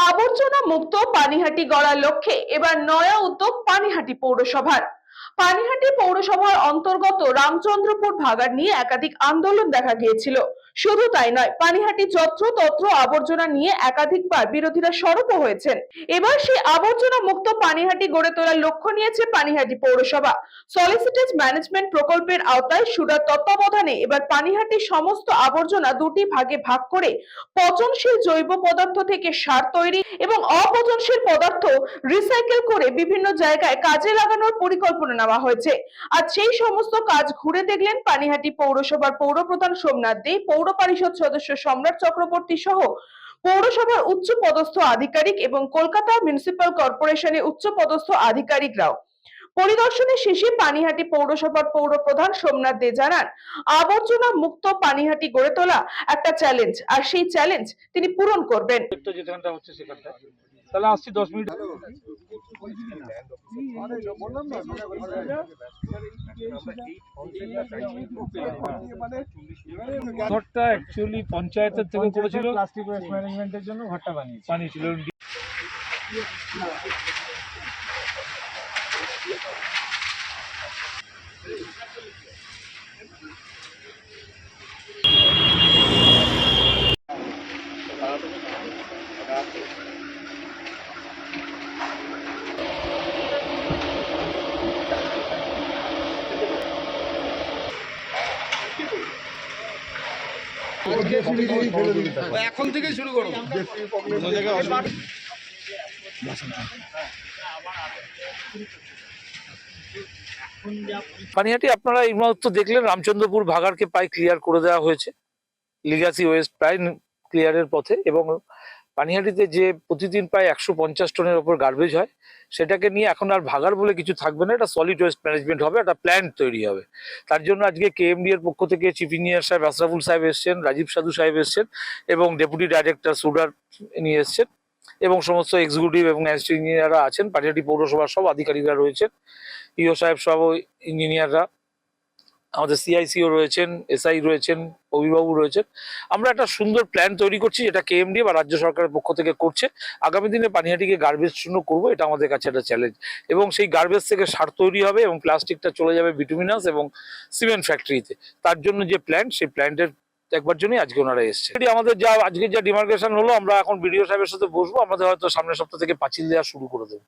আবর্জনা মুক্ত পানিহাটি গড়ার লক্ষ্যে এবার নয়া উদ্যোগ পানিহাটি পৌরসভার। পানিহাটি পৌরসভার অন্তর্গত রামচন্দ্রপুর ভাগাড় নিয়ে একাধিক আন্দোলন দেখা গিয়েছিল। শুধু তাই নয়, পানিহাটি যত্রতত্র আবর্জনা নিয়ে একাধিকবার বিরোধীরা সরব হয়েছেন। এবার সেই আবর্জনা মুক্ত পানিহাটি গড়ে তোলার লক্ষ্য নিয়েছে পানিহাটি পৌরসভা। সলিসিটেড ম্যানেজমেন্ট প্রকল্পের আওতায় সুরার তত্ত্বাবধানে এবার পানিহাটির সমস্ত আবর্জনা দুটি ভাগে ভাগ করে পচনশীল জৈব পদার্থ থেকে সার তৈরি এবং অপচনশীল পদার্থ রিসাইকেল করে বিভিন্ন জায়গায় কাজে লাগানোর পরিকল্পনা নেওয়া হয়েছে। আর সেই সমস্ত কাজ ঘুরে দেখলেন পানিহাটি পৌরসভার পৌরপ্রধান সোমনাথ দে, পৌর পরিষদ সদস্য সম্রাট চক্রবর্তী সহ পৌরসভার উচ্চ পদস্থ আধিকারিক এবং কলকাতা মিউনিসিপাল কর্পোরেশনের উচ্চ পদস্থ আধিকারিকরাও। পরিদর্শনের শেষে পানিহাটি পৌরসভার পৌরপ্রধান সোমনাথ দে জানান, আবর্জনা মুক্ত পানিহাটি গড়ে তোলা একটা চ্যালেঞ্জ, আর সেই চ্যালেঞ্জ তিনি পূরণ করবেন। তাহলে আসছি 10 মিনিট। ঘরটা অ্যাকচুয়ালি পঞ্চায়েতের থেকে করেছিল, প্লাস্টিক ওয়েস্ট ম্যানেজমেন্টের জন্য ঘরটা বানিয়েছিল। এখন থেকে শুরু করো। পানিহাটি আপনারা এই মুহূর্তে দেখলেন রামচন্দ্রপুর ভাগাড়কে প্রায় ক্লিয়ার করে দেওয়া হয়েছে, লিগাসি ওয়েস্ট প্রায় ক্লিয়ারের পথে। এবং পানিহাটিতে যে প্রতিদিন প্রায় 150 টনের ওপর গার্বেজ হয়, সেটাকে নিয়ে এখন আর ভাগাড় বলে কিছু থাকবে না, এটা সলিড ওয়েস্ট ম্যানেজমেন্ট হবে, একটা প্ল্যান্ট তৈরি হবে। তার জন্য আজকে কেএমডি এর পক্ষ থেকে চিফ ইঞ্জিনিয়ার সাহেব আশরাফুল সাহেব এসছেন, রাজীব সাধু সাহেব এসছেন এবং ডেপুটি ডাইরেক্টর সুডার নিয়ে এসছেন এবং সমস্ত এক্সিকিউটিভ এবং অ্যাসিস্ট্যান্ট ইঞ্জিনিয়াররা আছেন। পানিহাটি পৌরসভার সব আধিকারিকরা রয়েছেন, ইও সাহেব সব ইঞ্জিনিয়াররা, আমাদের সিআইসিও রয়েছেন, এসআই রয়েছেন, অভিভাবক রয়েছেন। আমরা একটা সুন্দর প্ল্যান তৈরি করছি, যেটা কেএমডি বা রাজ্য সরকারের পক্ষ থেকে করছে। আগামী দিনে পানিহাটিকে গার্বেজ শূন্য করবো, এটা আমাদের কাছে একটা চ্যালেঞ্জ। এবং সেই গার্বেজ থেকে সার তৈরি হবে এবং প্লাস্টিকটা চলে যাবে বিটুমিনাস এবং সিমেন্ট ফ্যাক্টরিতে। তার জন্য যে প্ল্যান, সেই প্ল্যান্টের একবার জন্যই আজকে ওনারা এসছে। আমাদের যা আজকে যা ডিমার্কেশন হলো, আমরা এখন বিডিও সাহেবের সাথে বসবো, আমাদের হয়তো সামনের সপ্তাহ থেকে পাঁচিল দেওয়া শুরু করে দেবো।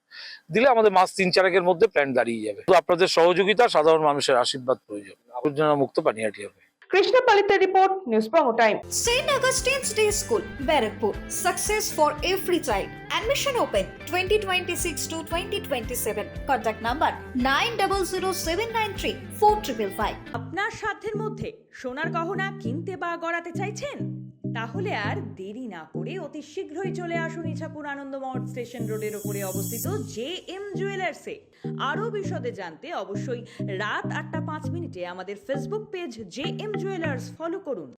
দিলে আমাদের মাস 3-4 মধ্যে প্ল্যান দাঁড়িয়ে যাবে। তো আপনাদের সহযোগিতা, সাধারণ মানুষের আশীর্বাদ প্রয়োজন। আবর্জনা মুক্ত পানিহাটি হবে। Krishna Palitha report, News Promo Time. St. Augustine's Day School, Barakpur. Success for every child. Admission open 2026 to 2027. Contact number 9007934555. আপনার সাধ্যের মধ্যে সোনার গহনা কিনতে বা গড়াতে চাইছেন? তাহলে আর দেরি না করে অতি শীঘ্রই চলে আসুন ইছাপুর আনন্দমঠ স্টেশন রোডের উপরে অবস্থিত জেএম জুয়েলার্সে। আরও বিশদে জানতে অবশ্যই রাত 8টা 5 মিনিটে আমাদের Facebook page JM jewellers follow করুন।